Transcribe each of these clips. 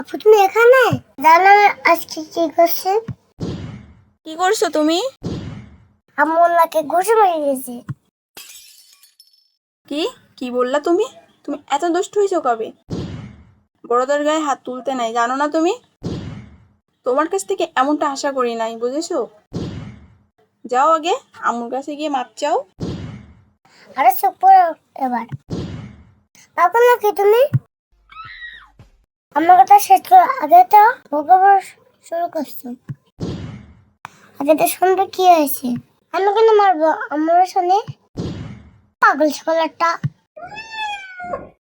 আপু তুমি এখানে? জানো আমি আজকে কি করছি? কি করছো তুমি? আম্মু ওনাকে ঘুষি মেরে দিয়েছে। কি কি বললা তুমি? তুমি এত দুষ্ট হয়েছো কবে? বড়দের গায়ে হাত তুলতে নাই, জানো না তুমি? তোমার কাছ থেকে এমনটা আশা করি নাই, বুঝেছো? যাও আগে আম্মুর কাছে গিয়ে মাপ চাও। আরে চুপ করো এবার। পাগল নাকি তুমি? আমার কথা শেষ করো, আগে তো ভগবান শুরু করছো। আগে তো শুনবে কি হয়েছে। আমি কেন মারবো? আমার শুনে পাগল সকল একটা।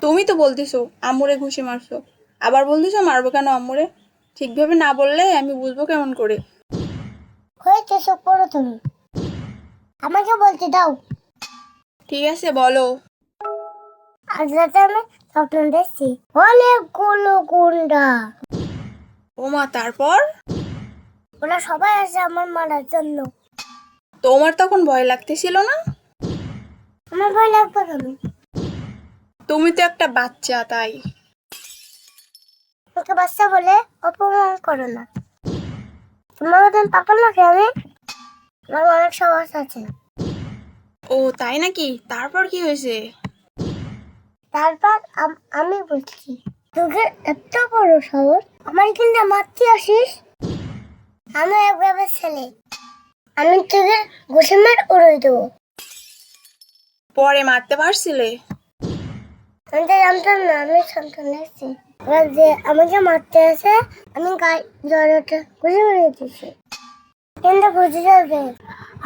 তুমি তো বলতেছো আম্মুরে ঘুষি মারছো, আবার বলতেছো মারবো কেন আম্মুরে? ঠিকভাবে না বললে আমি বুঝবো কেমন করে? হয়েছে চুপ করো তুমি। আমাকে বলতে দাও। ঠিক আছে বলো। আজ রাতে আমি স্বপ্ন দেখছি অনেকগুলো গুন্ডা। ও মা, তারপর? ওরা সবাই আসে আমার মারার জন্য। তোমার তখন ভয় লাগতেছিল না? আমার ভয় লাগবে কেন? তুমি তো একটা বাচ্চা, তাই। ওকে বাচ্চা বলে অপমান করো না। তোমার মতন পাগল নাকি আমি? আমার অনেক সাহস আছে। ও তাই নাকি? তারপর কি হয়েছে? তারপর আমি বলছি, তোকে এত বড় সাহস আমার কিন্তু মারতে আসিস? আমি এক বাবার ছেলে, আমি তোকে ঘুষি মার উড়িয়ে দেবো। পরে মারতে পারছিলে? আমি তো জানতাম না, আমি সন্তান দেখছি। এবার যে আমাকে মারতে আসে আমি গায়ে জড়টা ঘুষি উড়িয়ে দিচ্ছি। কিন্তু বুঝে যাবে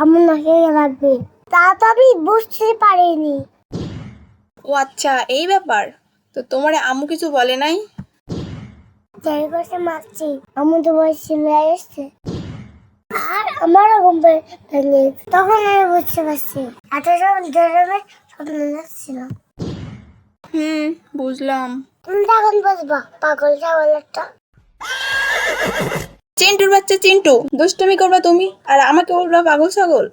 আমার নাকি লাগবে, তা তো আমি বুঝতে পারিনি। ও আচ্ছা, এই ব্যাপার। তো তোমার আম্মু কিছু বলে নাই? যাই করছে মারছি, আমার তো বয়স চলে এসছে। আর আমারও ঘুম ভেঙে তখন আমি বুঝতে পারছি এত সব ধরনের স্বপ্ন দেখছিলাম। বুঝলাম। তুমি তখন বুঝবা পাগল ছাগল একটা। চিন্টুর বাচ্চা চিন্টু, দুষ্টুমি করবা তুমি আর আমাকে বলবা পাগল ছাগল?